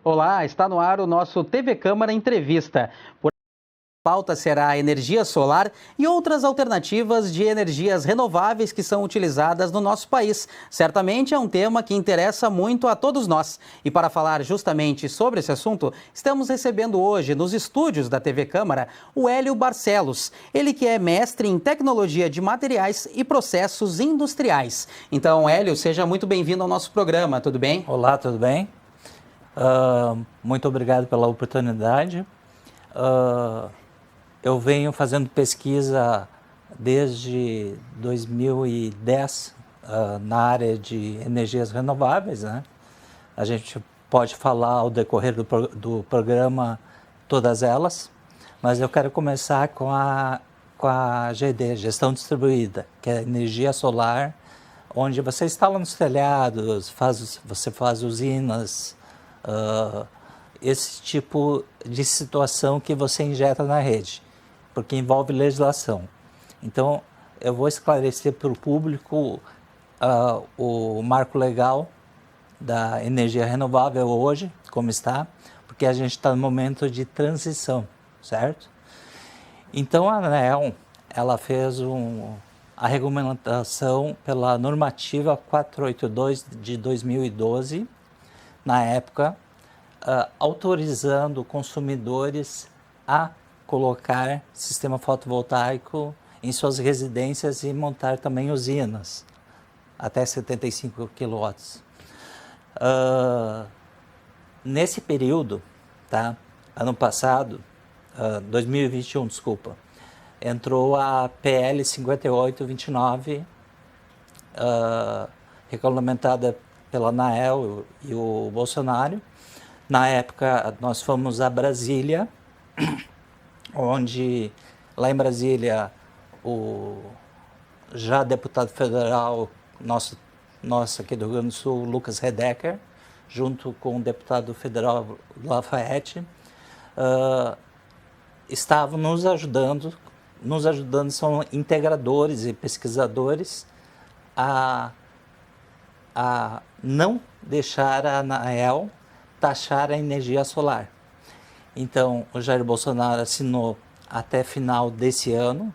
Olá, está no ar o nosso TV Câmara Entrevista. Por a pauta será a energia solar e outras alternativas de energias renováveis que são utilizadas no nosso país. Certamente é um tema que interessa muito a todos nós. E para falar justamente sobre esse assunto, estamos recebendo hoje nos estúdios da TV Câmara o Hélio Barcelos. Ele que é mestre em tecnologia de materiais e processos industriais. Então, Hélio, seja muito bem-vindo ao nosso programa, tudo bem? Olá, tudo bem? Muito obrigado pela oportunidade. Eu venho fazendo pesquisa desde 2010 na área de energias renováveis, né? A gente pode falar ao decorrer do programa todas elas, mas eu quero começar com a GD, Gestão Distribuída, que é energia solar, onde você instala nos telhados, você faz usinas, esse tipo de situação que você injeta na rede, porque envolve legislação. Então, eu vou esclarecer para o público o marco legal da energia renovável hoje, como está, porque a gente está no momento de transição, certo? Então, a ANEEL, ela fez a regulamentação pela normativa 482 de 2012, na época, autorizando consumidores a colocar sistema fotovoltaico em suas residências e montar também usinas, até 75 kW. Nesse período, tá, ano passado, 2021, desculpa, entrou a PL 5829, regulamentada pela ANEEL e o Bolsonaro. Na época, nós fomos a Brasília, onde, lá em Brasília, o já deputado federal, nosso aqui do Rio Grande do Sul, Lucas Redecker, junto com o deputado federal Lafayette, estavam nos ajudando, são integradores e pesquisadores, a não deixar a ANEEL taxar a energia solar. Então, o Jair Bolsonaro assinou até final desse ano,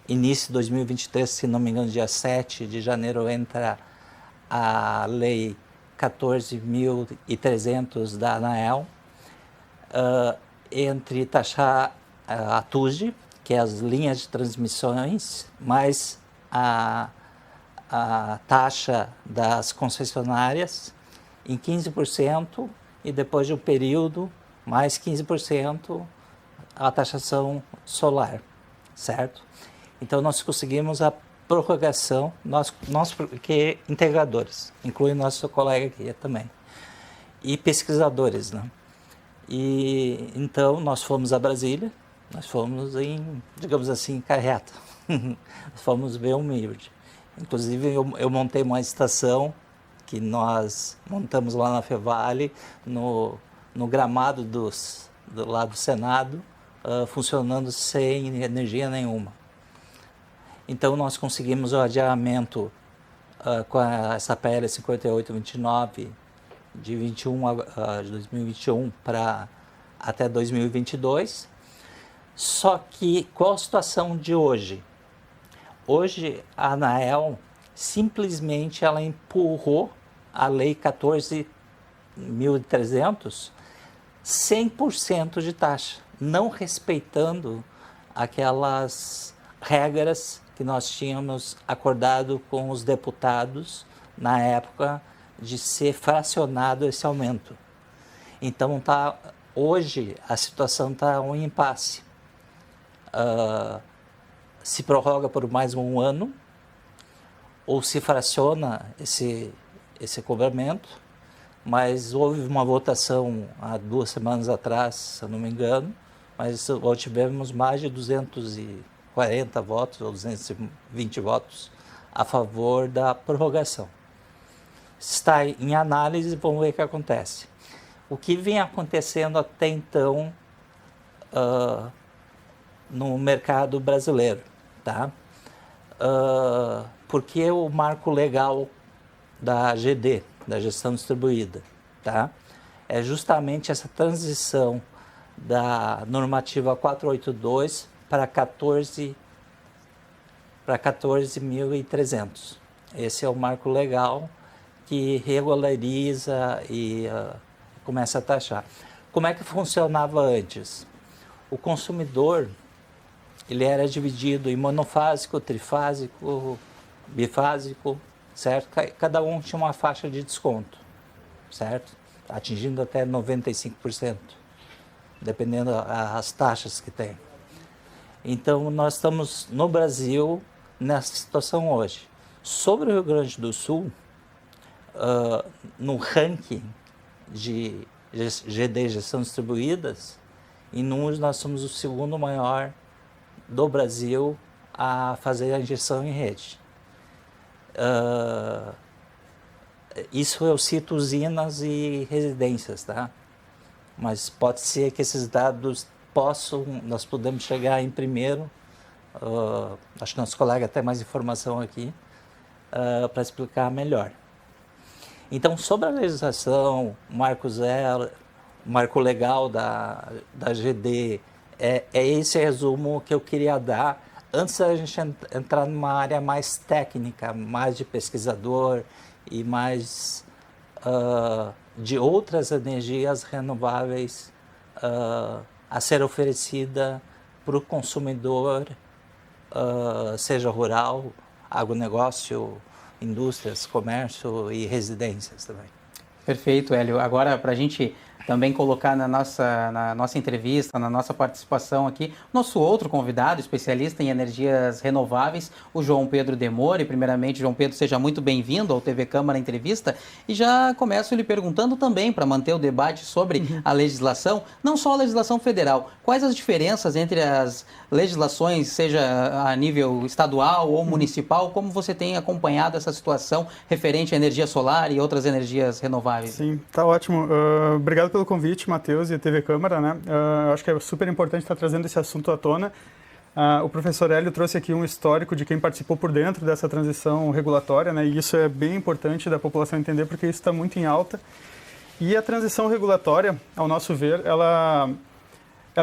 início de 2023, se não me engano, dia 7 de janeiro, entra a Lei 14.300 da ANEEL, entre taxar a TUSD, que é as linhas de transmissões, mais a taxa das concessionárias em 15% e depois de um período mais 15% a taxação solar, certo? Então nós conseguimos a prorrogação, nós porque integradores, inclui nosso colega aqui também, e pesquisadores, né? E então nós fomos a Brasília, nós fomos em, digamos assim, carreta, fomos ver o MIRD. Inclusive eu montei uma estação que nós montamos lá na Fevale, no gramado do lado do Senado, funcionando sem energia nenhuma. Então nós conseguimos o adiamento com essa PL 5829 de 2021 para até 2022. Só que qual a situação de hoje? Hoje a ANEEL simplesmente ela empurrou a Lei 14.300 100% de taxa, não respeitando aquelas regras que nós tínhamos acordado com os deputados na época de ser fracionado esse aumento. Então hoje a situação está um impasse. Se prorroga por mais um ano ou se fraciona esse cobramento, mas houve uma votação há 2 semanas atrás, se eu não me engano, mas tivemos mais de 240 votos ou 220 votos a favor da prorrogação. Está em análise, vamos ver o que acontece. O que vem acontecendo até então no mercado brasileiro, tá? Porque o marco legal da GD, da gestão distribuída, tá? é justamente essa transição da normativa 482 para 14.300. Esse é o marco legal que regulariza e começa a taxar. Como é que funcionava antes? O consumidor, ele era dividido em monofásico, trifásico, bifásico, certo? Cada um tinha uma faixa de desconto, certo? Atingindo até 95%, dependendo das taxas que tem. Então, nós estamos no Brasil nessa situação hoje. Sobre o Rio Grande do Sul, no ranking de GD, gestão distribuídas, em números nós somos o segundo maior do Brasil a fazer a injeção em rede. Isso eu cito usinas e residências, tá? Mas pode ser que esses dados nós podemos chegar em primeiro, acho que nosso colega tem mais informação aqui, para explicar melhor. Então, sobre a legislação, marco legal da GD, é esse resumo que eu queria dar, antes da gente entrar numa área mais técnica, mais de pesquisador e mais de outras energias renováveis a ser oferecida para o consumidor, seja rural, agronegócio, indústrias, comércio e residências também. Perfeito, Hélio. Agora, para a gente também colocar na nossa entrevista, na nossa participação aqui, nosso outro convidado, especialista em energias renováveis, o João Pedro Demore. Primeiramente, João Pedro, seja muito bem-vindo ao TV Câmara Entrevista. E já começo lhe perguntando também, para manter o debate sobre a legislação, não só a legislação federal, quais as diferenças entre as legislações, seja a nível estadual ou municipal, como você tem acompanhado essa situação referente à energia solar e outras energias renováveis? Sim, tá ótimo. Obrigado pelo convite, Matheus e a TV Câmara, né? Acho que é super importante estar trazendo esse assunto à tona. O professor Hélio trouxe aqui um histórico de quem participou por dentro dessa transição regulatória, né? E isso é bem importante da população entender, porque isso está muito em alta. E a transição regulatória, ao nosso ver, ela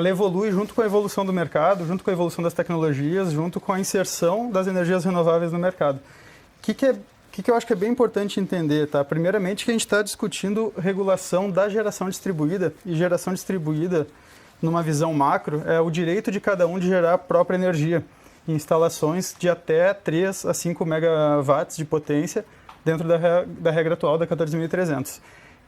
evolui junto com a evolução do mercado, junto com a evolução das tecnologias, junto com a inserção das energias renováveis no mercado. O que eu acho que é bem importante entender, tá? Primeiramente, que a gente está discutindo regulação da geração distribuída, e geração distribuída, numa visão macro, é o direito de cada um de gerar a própria energia em instalações de até 3 a 5 megawatts de potência dentro da regra atual da 14.300.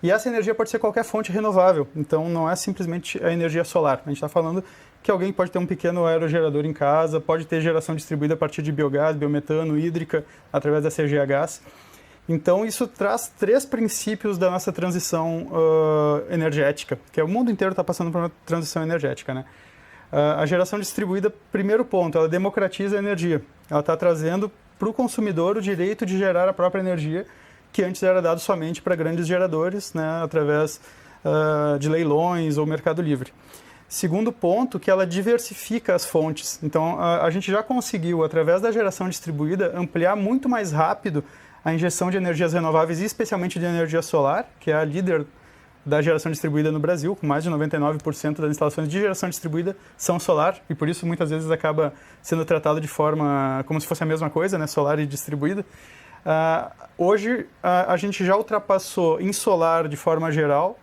E essa energia pode ser qualquer fonte renovável, então não é simplesmente a energia solar. A gente está falando que alguém pode ter um pequeno aerogerador em casa, pode ter geração distribuída a partir de biogás, biometano, hídrica, através da CGHs. Então, isso traz 3 princípios da nossa transição energética, que o mundo inteiro está passando por uma transição energética, né? A geração distribuída, primeiro ponto, ela democratiza a energia. Ela está trazendo para o consumidor o direito de gerar a própria energia, que antes era dado somente para grandes geradores, né, através de leilões ou mercado livre. Segundo ponto, que ela diversifica as fontes. Então, a gente já conseguiu, através da geração distribuída, ampliar muito mais rápido a injeção de energias renováveis, e especialmente de energia solar, que é a líder da geração distribuída no Brasil, com mais de 99% das instalações de geração distribuída são solar, e por isso muitas vezes acaba sendo tratado de forma como se fosse a mesma coisa, né, solar e distribuída. Hoje, a gente já ultrapassou em solar, de forma geral,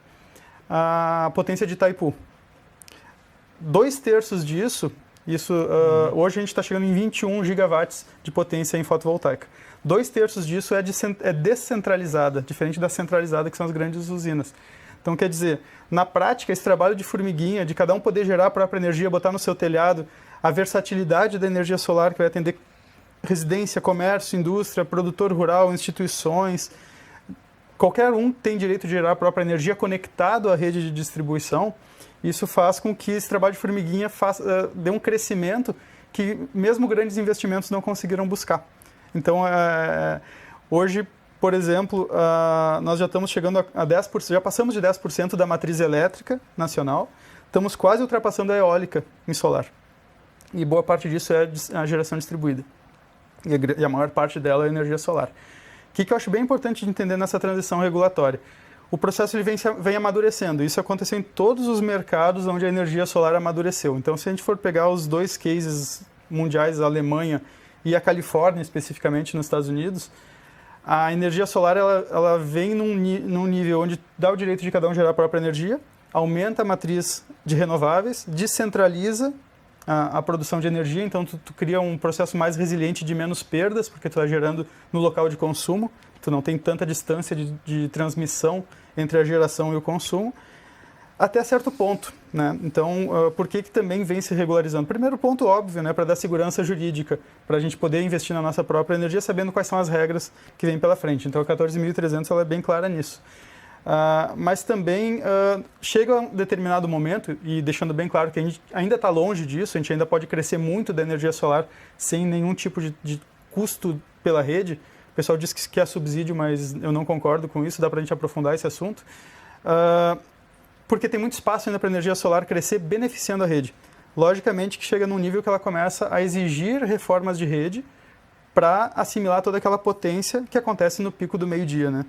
a potência de Itaipu. 2/3 disso, hoje a gente está chegando em 21 gigawatts de potência em fotovoltaica. 2/3 disso é descentralizada, diferente da centralizada, que são as grandes usinas. Então, quer dizer, na prática, esse trabalho de formiguinha, de cada um poder gerar a própria energia, botar no seu telhado, a versatilidade da energia solar, que vai atender residência, comércio, indústria, produtor rural, instituições, qualquer um tem direito de gerar a própria energia conectado à rede de distribuição. Isso faz com que esse trabalho de formiguinha dê um crescimento que mesmo grandes investimentos não conseguiram buscar. Então, hoje, por exemplo, nós já estamos chegando a 10%, já passamos de 10% da matriz elétrica nacional, estamos quase ultrapassando a eólica em solar. E boa parte disso é a geração distribuída. E a maior parte dela é energia solar. O que eu acho bem importante de entender nessa transição regulatória? o processo ele vem amadurecendo. Isso aconteceu em todos os mercados onde a energia solar amadureceu. Então, se a gente for pegar os 2 cases mundiais, a Alemanha e a Califórnia, especificamente nos Estados Unidos, a energia solar ela vem num nível onde dá o direito de cada um gerar a própria energia, aumenta a matriz de renováveis, descentraliza a produção de energia, então tu cria um processo mais resiliente de menos perdas, porque tu está gerando no local de consumo, tu não tem tanta distância de transmissão entre a geração e o consumo, até certo ponto, né? Então, por que também vem se regularizando? Primeiro ponto óbvio, né, para dar segurança jurídica, para a gente poder investir na nossa própria energia, sabendo quais são as regras que vêm pela frente. Então, a 14.300 ela é bem clara nisso. Mas também chega a um determinado momento, e deixando bem claro que a gente ainda está longe disso, a gente ainda pode crescer muito da energia solar sem nenhum tipo de custo pela rede. O pessoal diz que é subsídio, mas eu não concordo com isso, dá para a gente aprofundar esse assunto. Porque tem muito espaço ainda para a energia solar crescer beneficiando a rede. Logicamente que chega num nível que ela começa a exigir reformas de rede para assimilar toda aquela potência que acontece no pico do meio-dia, né?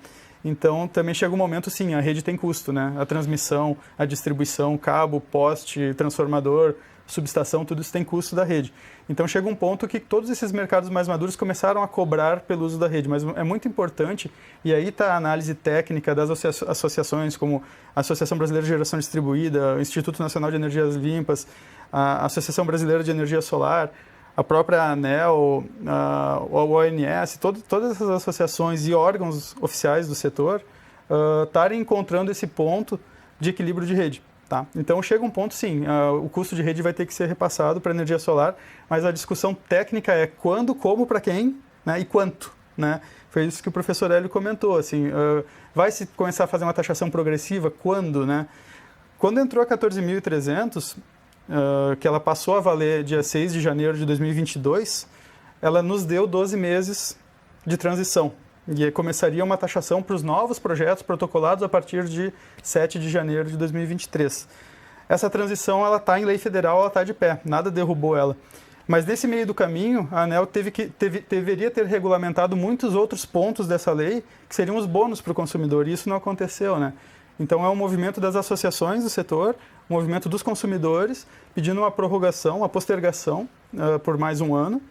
Então, também chega um momento, sim, a rede tem custo, né? A transmissão, a distribuição, cabo, poste, transformador, subestação, tudo isso tem custo da rede. Então, chega um ponto que todos esses mercados mais maduros começaram a cobrar pelo uso da rede. Mas é muito importante, e aí está a análise técnica das associações, como a Associação Brasileira de Geração Distribuída, o Instituto Nacional de Energias Limpas, a Associação Brasileira de Energia Solar, a própria ANEEL, o ONS, todas essas associações e órgãos oficiais do setor estarem encontrando esse ponto de equilíbrio de rede. Tá? Então, chega um ponto, sim, o custo de rede vai ter que ser repassado para a energia solar, mas a discussão técnica é quando, como, para quem, né, e quanto. Né? Foi isso que o professor Hélio comentou. Assim, vai se começar a fazer uma taxação progressiva? Quando? Né? Quando entrou a 14.300... que ela passou a valer dia 6 de janeiro de 2022, ela nos deu 12 meses de transição. E começaria uma taxação para os novos projetos protocolados a partir de 7 de janeiro de 2023. Essa transição ela está em lei federal, ela está de pé, nada derrubou ela. Mas nesse meio do caminho, a ANEEL deveria ter regulamentado muitos outros pontos dessa lei, que seriam os bônus para o consumidor, e isso não aconteceu, né? Então, é um movimento das associações do setor, um movimento dos consumidores, pedindo uma prorrogação, uma postergação por mais um ano,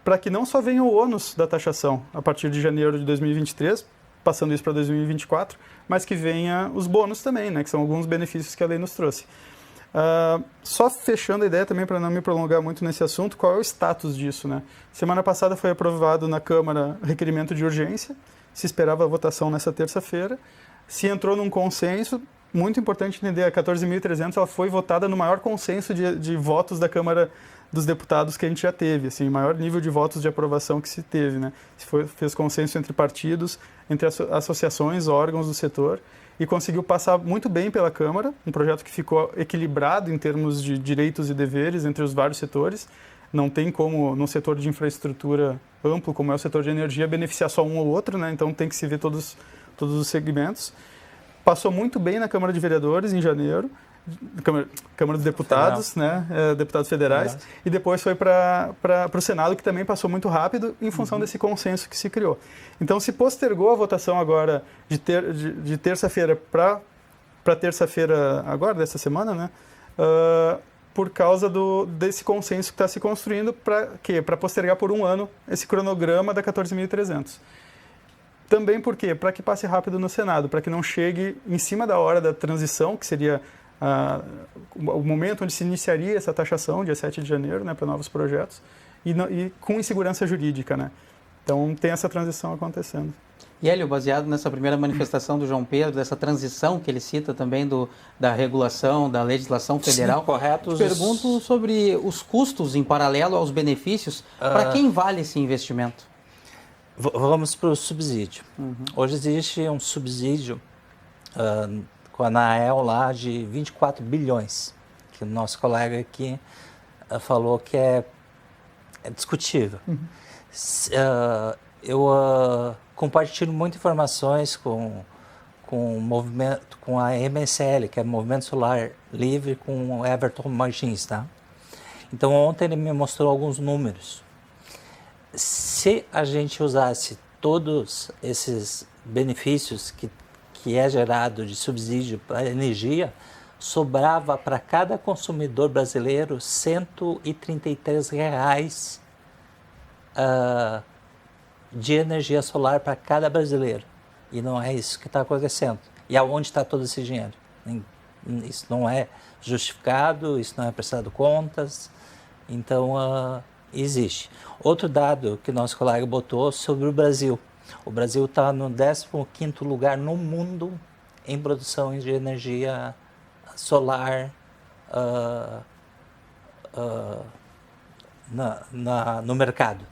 para que não só venha o ônus da taxação a partir de janeiro de 2023, passando isso para 2024, mas que venha os bônus também, né, que são alguns benefícios que a lei nos trouxe. Só fechando a ideia também, para não me prolongar muito nesse assunto, qual é o status disso, né? Semana passada foi aprovado na Câmara requerimento de urgência, se esperava a votação nessa terça-feira. Se entrou num consenso, muito importante entender, a 14.300 ela foi votada no maior consenso de votos da Câmara dos Deputados que a gente já teve, assim, o maior nível de votos de aprovação que se teve, né? Fez consenso entre partidos, entre associações, órgãos do setor, e conseguiu passar muito bem pela Câmara, um projeto que ficou equilibrado em termos de direitos e deveres entre os vários setores. Não tem como, num setor de infraestrutura amplo, como é o setor de energia, beneficiar só um ou outro, né? Então tem que se ver todos os segmentos. Passou muito bem na Câmara de Vereadores em janeiro, Câmara dos Deputados, né? Deputados federais, e depois foi para o Senado, que também passou muito rápido em função desse consenso que se criou. Então, se postergou a votação agora de terça-feira para terça-feira agora, dessa semana, né? Por causa desse consenso que está se construindo, para quê? Para postergar por um ano esse cronograma da 14.300. Também por quê? Para que passe rápido no Senado, para que não chegue em cima da hora da transição, que seria o momento onde se iniciaria essa taxação, dia 7 de janeiro, né, para novos projetos, e com insegurança jurídica, né? Então, tem essa transição acontecendo. E, Hélio, baseado nessa primeira manifestação do João Pedro, dessa transição que ele cita também da regulação, da legislação federal, sim, correto. Pergunto sobre os custos em paralelo aos benefícios, para quem vale esse investimento? Vamos para o subsídio. Hoje existe um subsídio com a ANEEL lá de 24 bilhões, que o nosso colega aqui falou que é discutível. Eu compartilho muitas informações com o movimento, com a MSL, que é Movimento Solar Livre, com o Everton Martins, tá? Então, ontem ele me mostrou alguns números. Se a gente usasse todos esses benefícios que que é gerado de subsídio para energia, sobrava para cada consumidor brasileiro R$ 133 de energia solar para cada brasileiro. E não é isso que está acontecendo. E aonde está todo esse dinheiro? Isso não é justificado, isso não é prestado contas. Então, existe. Outro dado que nosso colega botou sobre o Brasil. O Brasil está no 15º lugar no mundo em produção de energia solar no mercado.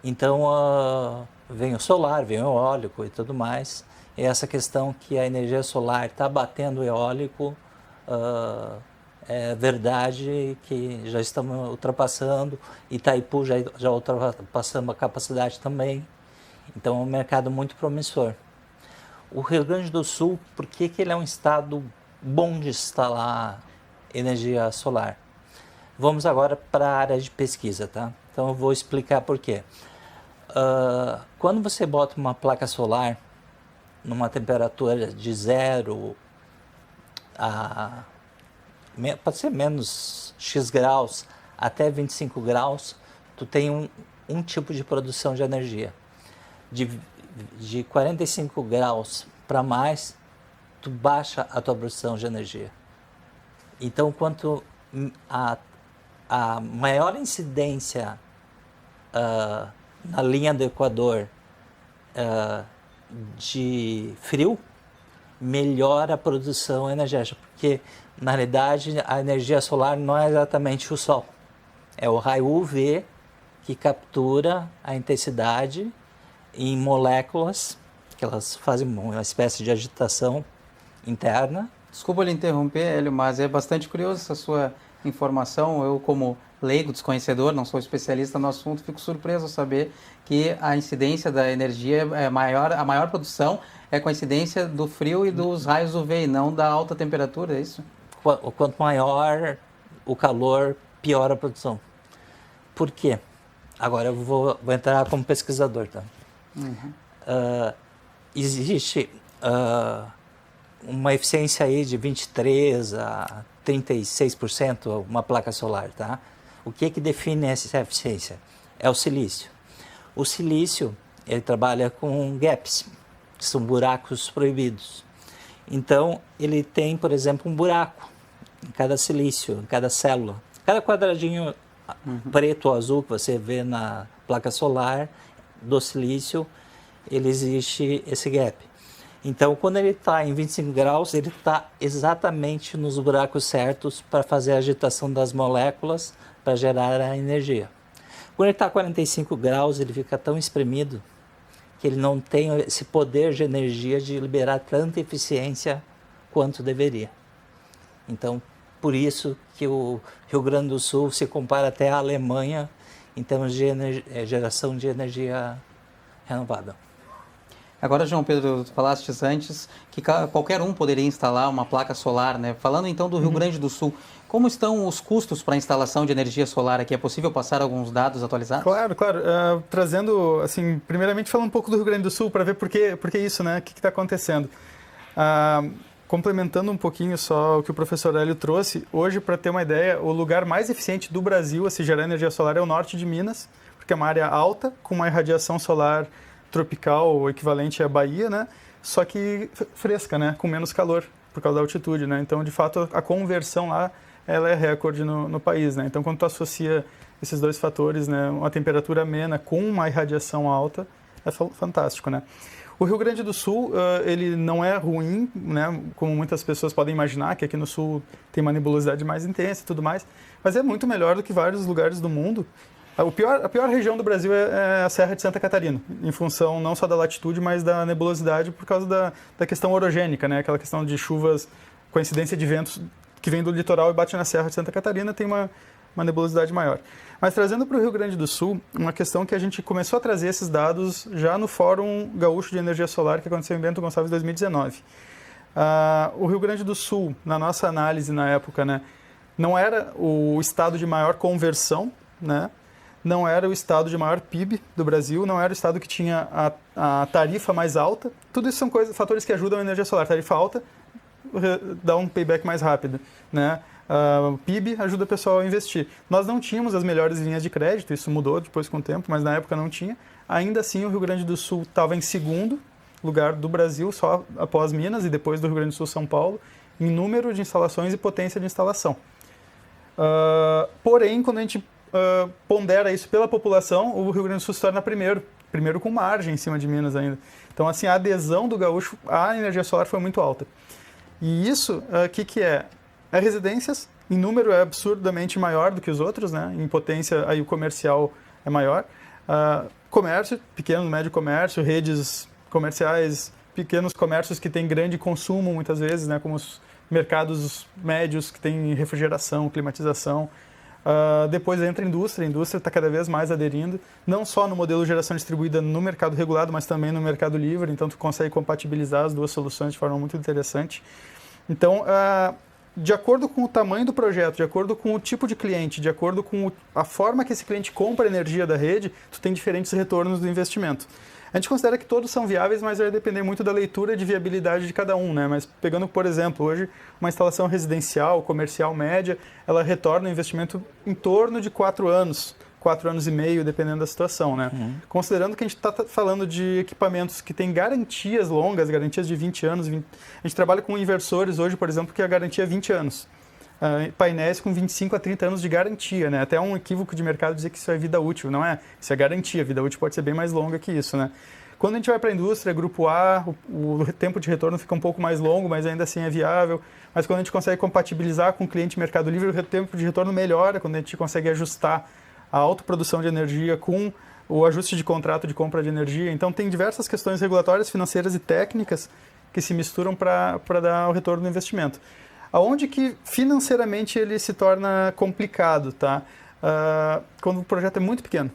Então, vem o solar, vem o eólico e tudo mais. E essa questão que a energia solar está batendo o eólico, é verdade que já estamos ultrapassando, Itaipu já ultrapassamos a capacidade também. Então é um mercado muito promissor. O Rio Grande do Sul, por que ele é um estado bom de instalar energia solar? Vamos agora para a área de pesquisa, tá? Então eu vou explicar por quê. Quando você bota uma placa solar numa temperatura de 0 a pode ser menos X graus até 25 graus, tu tem um tipo de produção de energia. De 45 graus para mais, tu baixa a tua produção de energia. Então, quanto a maior incidência na linha do Equador de frio, melhora a produção energética, porque na realidade a energia solar não é exatamente o sol, é o raio UV que captura a intensidade em moléculas, que elas fazem uma espécie de agitação interna. Desculpa lhe interromper, Hélio, mas é bastante curioso essa sua informação. Eu, como leigo, desconhecedor, não sou especialista no assunto, fico surpreso ao saber que a incidência da energia é maior, a maior produção é coincidência do frio e dos raios UV e não da alta temperatura, é isso? Quanto maior o calor, pior a produção. Por quê? Agora eu vou entrar como pesquisador, tá? Existe uma eficiência aí de 23% a 36% uma placa solar, tá? O que define essa eficiência? É o silício. O silício, ele trabalha com gaps, que são buracos proibidos. Então, ele tem, por exemplo, um buraco em cada silício, em cada célula. Cada quadradinho preto ou azul que você vê na placa solar do silício, ele existe esse gap. Então, quando ele está em 25 graus, ele está exatamente nos buracos certos para fazer a agitação das moléculas para gerar a energia. Quando ele está a 45 graus, ele fica tão espremido que ele não tem esse poder de energia de liberar tanta eficiência quanto deveria. Então, por isso que o Rio Grande do Sul se compara até à Alemanha em termos de geração de energia renovável. Agora, João Pedro, tu falaste antes que qualquer um poderia instalar uma placa solar, né? Falando então do Rio Grande do Sul, como estão os custos para a instalação de energia solar aqui? É possível passar alguns dados atualizados? Claro, claro. Trazendo, assim, primeiramente falando um pouco do Rio Grande do Sul, para ver por que isso, né? O que está acontecendo. Complementando um pouquinho só o que o professor Hélio trouxe, hoje, para ter uma ideia, o lugar mais eficiente do Brasil a se gerar energia solar é o norte de Minas, porque é uma área alta, com uma irradiação solar tropical, o equivalente à Bahia, né? Só que fresca, né? Com menos calor, por causa da altitude, né? Então, de fato, a conversão lá, ela é recorde no país, né? Então, quando tu associa esses dois fatores, né? Uma temperatura amena com uma irradiação alta, é fantástico, né? O Rio Grande do Sul, ele não é ruim, né? Como muitas pessoas podem imaginar, que aqui no Sul tem uma nebulosidade mais intensa e tudo mais, mas é muito melhor do que vários lugares do mundo. A pior região do Brasil é a Serra de Santa Catarina, em função não só da latitude, mas da nebulosidade por causa da questão orogênica, né? Aquela questão de chuvas, coincidência de ventos que vem do litoral e bate na Serra de Santa Catarina, tem uma nebulosidade maior. Mas trazendo para o Rio Grande do Sul, uma questão que a gente começou a trazer esses dados já no Fórum Gaúcho de Energia Solar, que aconteceu em Bento Gonçalves em 2019. O Rio Grande do Sul, na nossa análise na época, né, não era o estado de maior conversão, né? não era o estado de maior PIB do Brasil, não era o estado que tinha a tarifa mais alta. Tudo isso são fatores que ajudam a energia solar. Tarifa alta dá um payback mais rápido, né? O PIB ajuda o pessoal a investir. Nós não tínhamos as melhores linhas de crédito, isso mudou depois com o tempo, mas na época não tinha. Ainda assim, o Rio Grande do Sul estava em segundo lugar do Brasil, só após Minas e depois do Rio Grande do Sul, São Paulo, em número de instalações e potência de instalação. Porém, quando a gente pondera isso pela população, o Rio Grande do Sul se torna primeiro com margem em cima de Minas ainda. Então, assim, a adesão do gaúcho à energia solar foi muito alta. E isso, o que é? As residências, em número, é absurdamente maior do que os outros, né? Em potência, aí o comercial é maior. Comércio, pequeno, médio comércio, redes comerciais, pequenos comércios que têm grande consumo, muitas vezes, né? Como os mercados médios que têm refrigeração, climatização. Depois entra a indústria está cada vez mais aderindo, não só no modelo de geração distribuída no mercado regulado, mas também no mercado livre, então tu consegue compatibilizar as duas soluções de forma muito interessante. Então, de acordo com o tamanho do projeto, de acordo com o tipo de cliente, de acordo com a forma que esse cliente compra energia da rede, tu tem diferentes retornos do investimento. A gente considera que todos são viáveis, mas vai depender muito da leitura de viabilidade de cada um, né? Mas pegando, por exemplo, hoje uma instalação residencial, comercial média, ela retorna um investimento em torno de 4 anos. 4 anos e meio, dependendo da situação, né? Considerando que a gente está falando de equipamentos que têm garantias longas, garantias de 20 anos. A gente trabalha com inversores hoje, por exemplo, que a garantia é 20 anos. Painéis com 25 a 30 anos de garantia, né? Até um equívoco de mercado dizer que isso é vida útil, não é? Isso é garantia, vida útil pode ser bem mais longa que isso, né? Quando a gente vai para a indústria, grupo A, o tempo de retorno fica um pouco mais longo, mas ainda assim é viável. Mas quando a gente consegue compatibilizar com o cliente Mercado Livre, o tempo de retorno melhora, quando a gente consegue ajustar a autoprodução de energia com o ajuste de contrato de compra de energia. Então, tem diversas questões regulatórias, financeiras e técnicas que se misturam para dar o retorno do investimento. Aonde que financeiramente ele se torna complicado, tá? Quando o projeto é muito pequeno.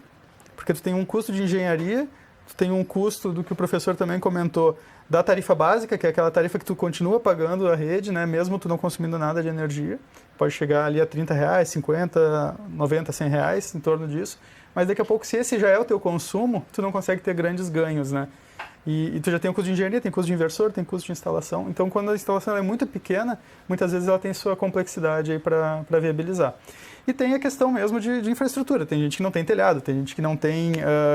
Porque tu tem um custo de engenharia, tu tem um custo do que o professor também comentou, da tarifa básica, que é aquela tarifa que tu continua pagando a rede, né? Mesmo tu não consumindo nada de energia. Pode chegar ali a R$30, 50, 90, 100 reais, em torno disso. Mas daqui a pouco, se esse já é o teu consumo, tu não consegue ter grandes ganhos, né? E tu já tem o custo de engenharia, tem custo de inversor, tem custo de instalação. Então, quando a instalação é muito pequena, muitas vezes ela tem sua complexidade aí para viabilizar. E tem a questão mesmo de infraestrutura. Tem gente que não tem telhado, tem gente que não tem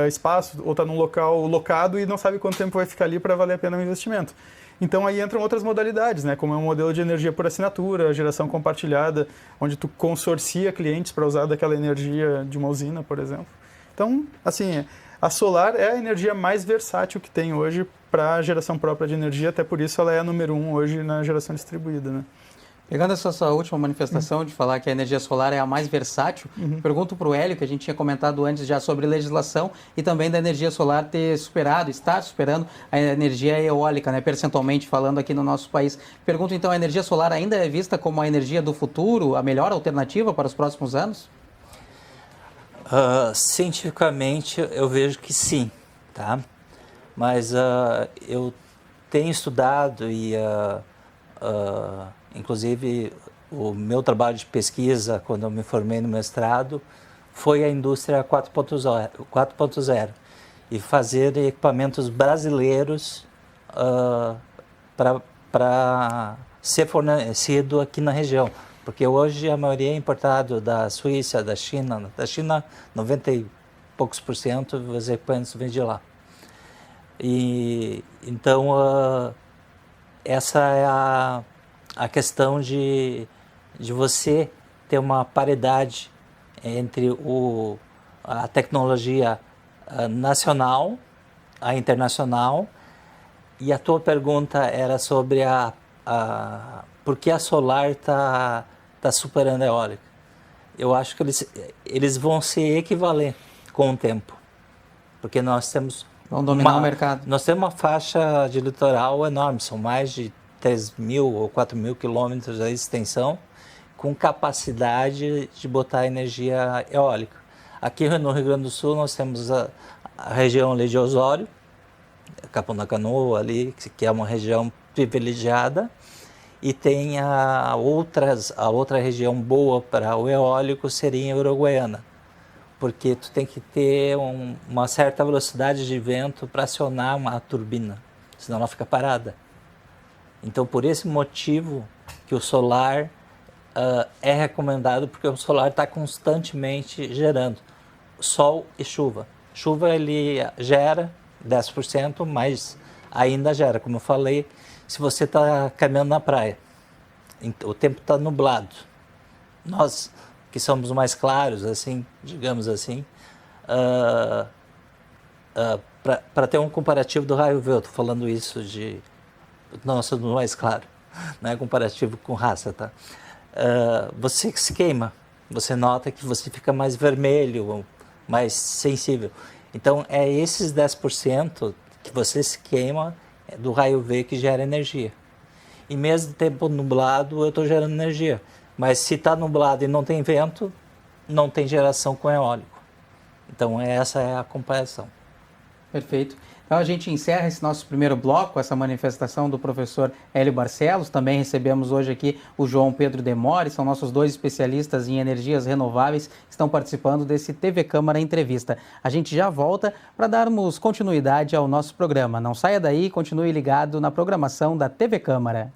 espaço, ou está num local locado e não sabe quanto tempo vai ficar ali para valer a pena o investimento. Então, aí entram outras modalidades, né? Como é um modelo de energia por assinatura, geração compartilhada, onde tu consorcia clientes para usar daquela energia de uma usina, por exemplo. Então, assim, a solar é a energia mais versátil que tem hoje para geração própria de energia, até por isso ela é a número 1 hoje na geração distribuída, né? Pegando essa sua última manifestação de falar que a energia solar é a mais versátil, pergunto para o Hélio, que a gente tinha comentado antes já sobre legislação e também da energia solar ter superado, estar superando a energia eólica, né, percentualmente falando aqui no nosso país. Pergunto então, a energia solar ainda é vista como a energia do futuro, a melhor alternativa para os próximos anos? Cientificamente eu vejo que sim, tá? Mas eu tenho estudado e inclusive o meu trabalho de pesquisa quando eu me formei no mestrado foi a indústria 4.0 e fazer equipamentos brasileiros para ser fornecido aqui na região. Porque hoje a maioria é importado da Suíça, da China. Da China, 90 e poucos % dos equipamentos vêm de lá. E, então, essa é a questão de você ter uma paridade entre a tecnologia nacional, a internacional. E a tua pergunta era sobre por que a solar está superando a eólica. Eu acho que eles vão se equivaler com o tempo, porque nós temos... Vão dominar o mercado. Nós temos uma faixa de litoral enorme, são mais de 3.000 ou 4.000 quilômetros de extensão, com capacidade de botar energia eólica. Aqui no Rio Grande do Sul nós temos a região ali de Osório, Capão da Canoa ali, que é uma região privilegiada, e tem a outra região boa para o eólico seria em Uruguaiana, porque tu tem que ter uma certa velocidade de vento para acionar uma turbina, senão ela fica parada. Então, por esse motivo que o solar é recomendado, porque o solar está constantemente gerando sol e chuva. Chuva ele gera 10%, mas ainda gera, como eu falei, se você está caminhando na praia, o tempo está nublado. Nós, que somos mais claros, assim, digamos assim, para ter um comparativo do raio UV, eu estou falando isso de... Nós somos mais claro, não é comparativo com raça, tá? Você se queima, você nota que você fica mais vermelho, mais sensível. Então, é esses 10% que você se queima do raio UV que gera energia. E mesmo tempo nublado, eu estou gerando energia. Mas se está nublado e não tem vento, não tem geração com eólico. Então, essa é a comparação. Perfeito. Então a gente encerra esse nosso primeiro bloco, essa manifestação do professor Hélio Barcelos. Também recebemos hoje aqui o João Pedro Demore, são nossos dois especialistas em energias renováveis que estão participando desse TV Câmara Entrevista. A gente já volta para darmos continuidade ao nosso programa. Não saia daí, continue ligado na programação da TV Câmara.